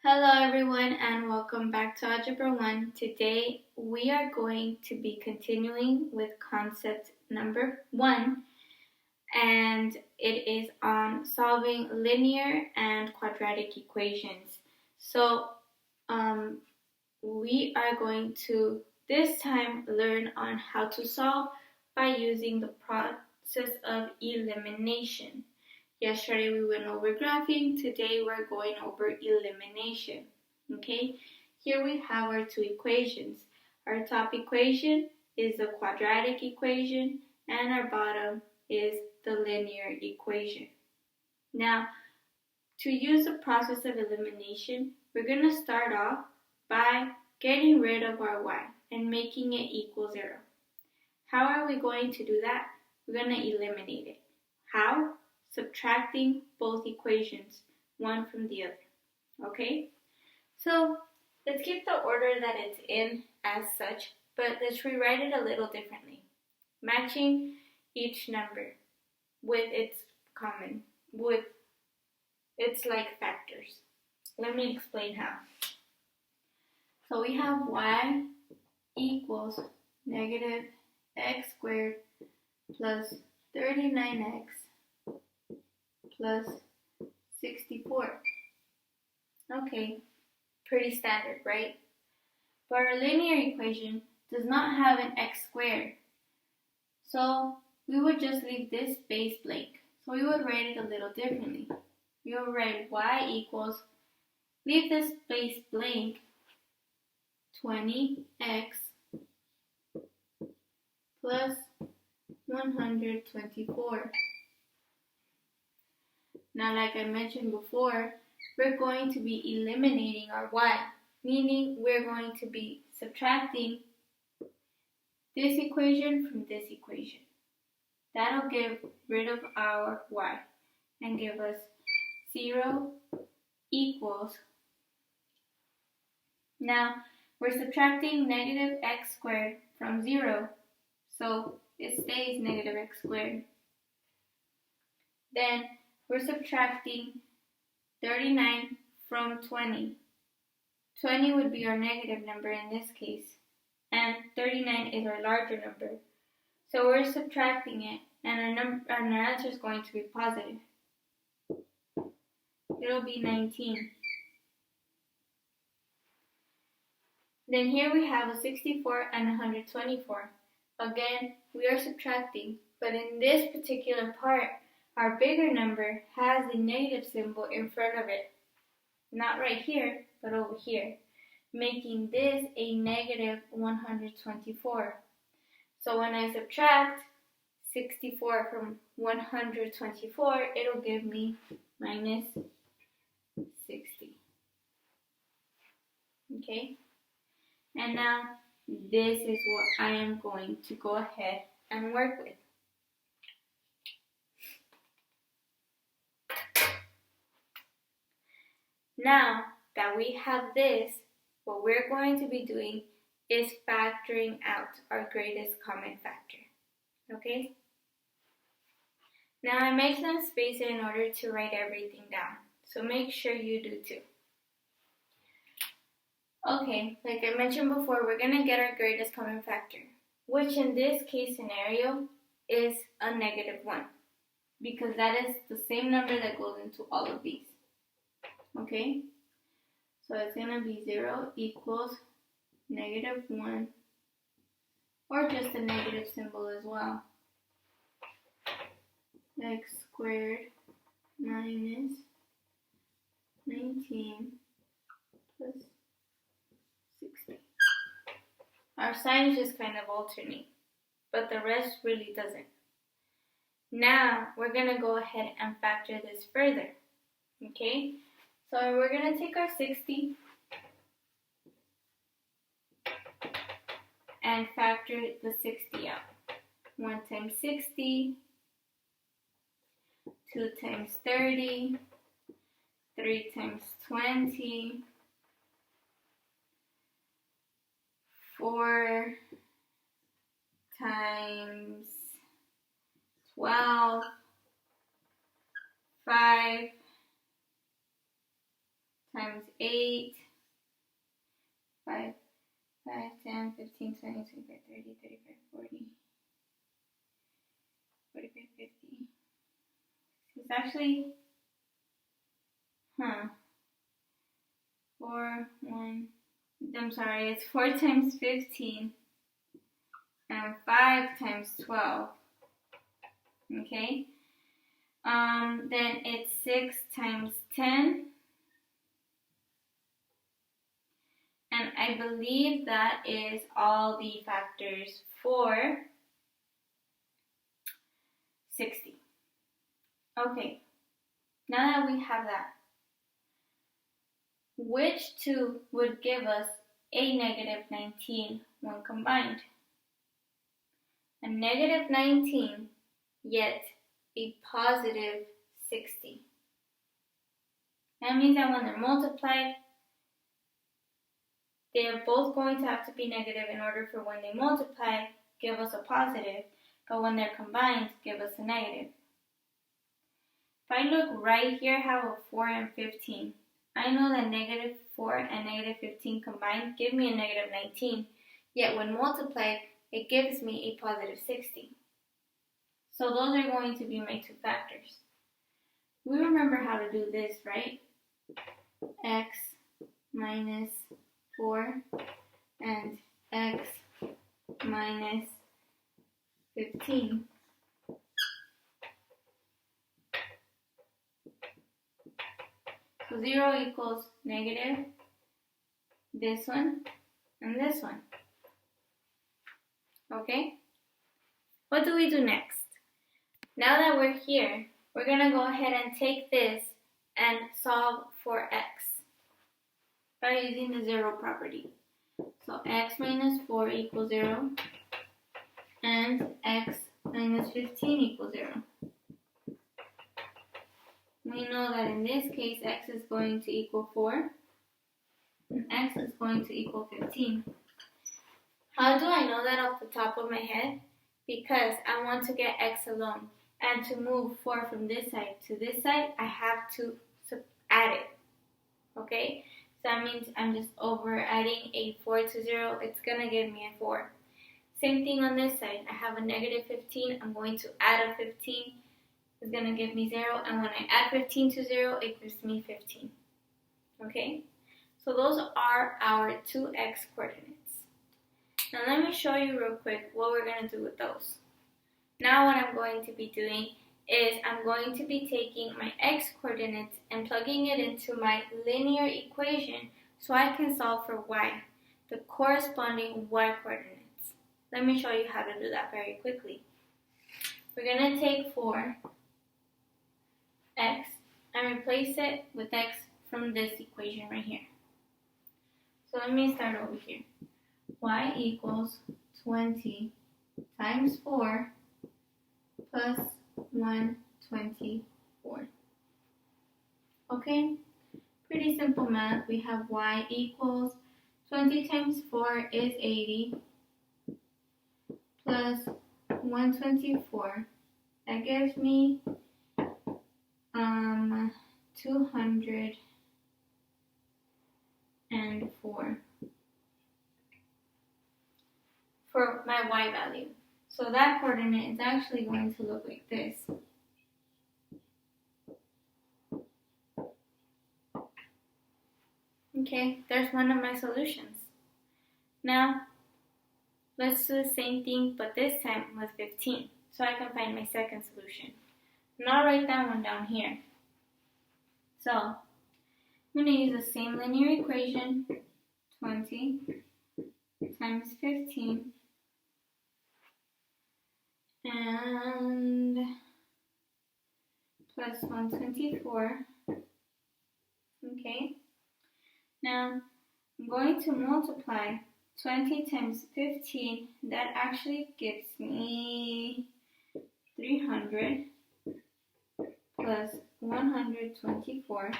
Hello everyone and welcome back to Algebra 1. Today we are going to be continuing with concept number 1 and it is on solving linear and quadratic equations. So we are going to this time learn on how to solve by using the process of elimination. Yesterday we went over graphing, today we're going over elimination. Okay, here we have our two equations. Our top equation is the quadratic equation and our bottom is the linear equation. Now, to use the process of elimination, we're going to start off by getting rid of our y and making it equal 0. How are we going to do that? We're going to eliminate it. How? Subtracting both equations, one from the other. Okay? So let's keep the order that it's in as such, but let's rewrite it a little differently. Matching each number with its like factors. Let me explain how. So we have y equals negative x squared plus 39x plus 64. Okay, pretty standard, right? But our linear equation does not have an x squared. So we would just leave this space blank. So we would write it a little differently. We would write y equals, leave this space blank, 20x plus 124. Now, like I mentioned before, we're going to be eliminating our y, meaning we're going to be subtracting this equation from this equation. That'll get rid of our y and give us 0 equals. Now, we're subtracting negative x squared from 0, so it stays negative x squared. Then we're subtracting 39 from 20. 20 would be our negative number in this case, and 39 is our larger number. So we're subtracting it, and our answer is going to be positive. It'll be 19. Then here we have a 64 and 124. Again, we are subtracting, but in this particular part, our bigger number has the negative symbol in front of it. Not right here, but over here, making this a negative 124. So when I subtract 64 from 124, it'll give me minus 60. Okay? And now, this is what I am going to go ahead and work with. Now that we have this, what we're going to be doing is factoring out our greatest common factor. Okay? Now I made some space in order to write everything down, so make sure you do too. Okay, like I mentioned before, we're going to get our greatest common factor, which in this case scenario is a negative 1, because that is the same number that goes into all of these. Okay, so it's going to be 0 equals negative 1, or just a negative symbol as well. X squared minus 19 plus 60. Our signs just kind of alternate, but the rest really doesn't. Now we're going to go ahead and factor this further. Okay, so we're going to take our 60 and factor the 60 out. 1 times 60, 2 times 30, 3 times 20, 4 times 12, 5 times 8, 5, 5, 10, 15, 20, 25, 30, 35, 40, 45, 50. It's actually, it's 4 times 15 and 5 times 12. Okay. Then it's 6 times 10. And I believe that is all the factors for 60. Okay, now that we have that, which two would give us a negative 19 when combined? A negative 19, yet a positive 60. That means that when they're multiplied, they are both going to have to be negative in order for when they multiply, give us a positive, but when they're combined, give us a negative. If I look right here, I have a 4 and 15. I know that negative 4 and negative 15 combined give me a negative 19, yet when multiplied, it gives me a positive 60. So those are going to be my two factors. We remember how to do this, right? X minus 4 and x minus 15. So 0 equals negative this one and this one. Okay? What do we do next? Now that we're here, we're going to go ahead and take this and solve for x by using the 0 property. So x minus 4 equals 0 and x minus 15 equals 0. We know that in this case, x is going to equal 4 and x is going to equal 15. How do I know that off the top of my head? Because I want to get x alone. And to move 4 from this side to this side, I have to add it. Okay? So that means I'm just over adding a 4 to 0. It's going to give me a 4. Same thing on this side. I have a negative 15. I'm going to add a 15. It's going to give me 0. And when I add 15 to 0, it gives me 15. Okay? So those are our 2x coordinates. Now let me show you real quick what we're going to do with those. Now what I'm going to be doing is I'm going to be taking my x coordinates and plugging it into my linear equation so I can solve for y, the corresponding y coordinates. Let me show you how to do that very quickly. We're going to take 4x and replace it with x from this equation right here. So let me start over here. Y equals 20 times 4 plus 124. Okay, pretty simple math. We have y equals 20 times 4 is 80 plus 124. That gives me 204 for my y value. So that coordinate is actually going to look like this. Okay, there's one of my solutions. Now, let's do the same thing, but this time with 15, so I can find my second solution. And I'll write that one down here. So, I'm going to use the same linear equation, 20 times 15, and plus 124. Okay. Now, I'm going to multiply 20 times 15. That actually gives me 300 plus 124.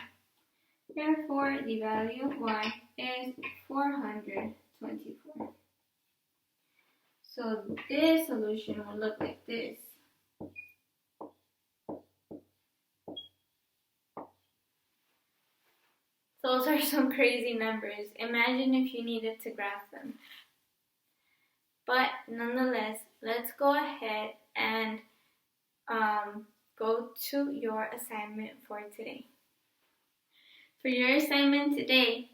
Therefore, the value of y is 424. So this solution will look like this. Those are some crazy numbers. Imagine if you needed to graph them. But nonetheless, let's go ahead and go to your assignment for today. For your assignment today,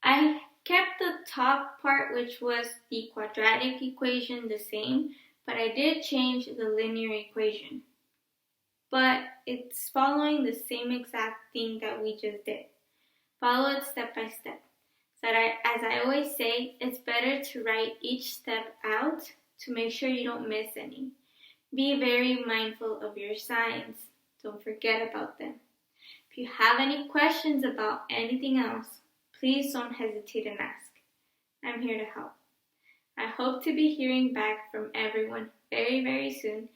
I kept the top part, which was the quadratic equation, the same, but I did change the linear equation. But it's following the same exact thing that we just did. Follow it step by step. So as I always say, it's better to write each step out to make sure you don't miss any. Be very mindful of your signs. Don't forget about them. If you have any questions about anything else, please don't hesitate and ask. I'm here to help. I hope to be hearing back from everyone very, very soon,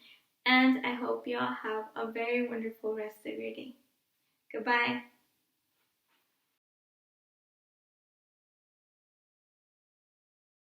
and I hope you all have a very wonderful rest of your day. Goodbye.